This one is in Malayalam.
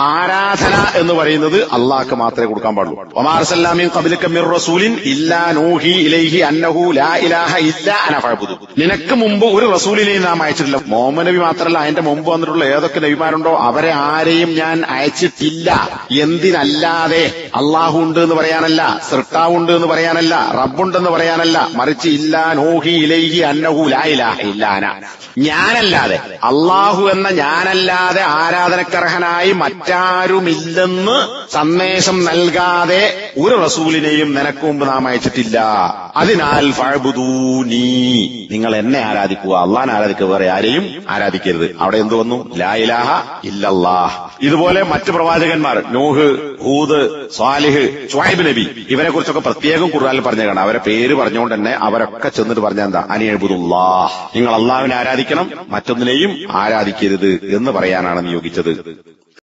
ആരാധന എന്ന് പറയുന്നത് അള്ളാഹ്ക്ക് മാത്രമേ കൊടുക്കാൻ പാടുള്ളൂ. വമാ അർസൽനാ മിൻ ഖബ്ലിക മിർ റസൂലിൻ ഇല്ലാ നൂഹി ഇലൈഹി അന്നഹു ലാ ഇലാഹ ഇല്ലാ അന ഫഅബ്ദു. നിനക്ക് മുമ്പ് ഒരു റസൂലിനെയും നാം അയച്ചിട്ടില്ല. മുഹമ്മദ് നബി മാത്രമല്ല, അതിന്റെ മുമ്പ് വന്നിട്ടുള്ള ഏതൊക്കെ നബിമാരുണ്ടോ അവരെ ആരെയും ഞാൻ അയച്ചിട്ടില്ല. എന്തിനല്ലാതെ? അള്ളാഹു ഉണ്ട് എന്ന് പറയാനല്ല, സൃഷ്ടാവുണ്ട് എന്ന് പറയാനല്ല, റബ്ബുണ്ടെന്ന് പറയാനല്ല, മറിച്ച് ഇല്ലാ നൂഹി ഇലൈഹി അന്നഹു ലാ ഇലാഹ ഇല്ലാ അന, ഞാനല്ലാതെ, അള്ളാഹു എന്ന ഞാനല്ലാതെ ആരാധനക്കർഹനായി മറ്റാരുമില്ലെന്ന് സന്ദേശം നൽകാതെ ഒരു റസൂലിനെയും നിനക്ക് മുമ്പ് നാം അയച്ചിട്ടില്ല. അതിനാൽ ഫഅബ്ദൂനി, നിങ്ങൾ എന്നെ ആരാധിക്കുക, അള്ളാഹനെ ആരാധിക്കുക, വേറെ ആരെയും ആരാധിക്കരുത്. അവിടെ എന്ത് വന്നു? ലാ ഇലാഹ ഇല്ലല്ലാഹ്. ഇതുപോലെ മറ്റു പ്രവാചകന്മാർ നൂഹ്, ഹൂദ്, സ്വാലിഹ്, ശുഐബ് നബി, ഇവരെ കുറിച്ചൊക്കെ പ്രത്യേകം ഖുർആനിൽ പറഞ്ഞേക്കണം. അവരെ പേര് പറഞ്ഞുകൊണ്ട് തന്നെ അവരൊക്കെ ചെന്നിട്ട് പറഞ്ഞ എന്താ? അനിഅബ്ദുല്ലാഹ്, നിങ്ങൾ അള്ളാഹുവിനെ ആരാധിക്കണം, മറ്റൊന്നിനെയും ആരാധിക്കരുത് എന്ന് പറയാനാണ് നിയോഗിച്ചത്.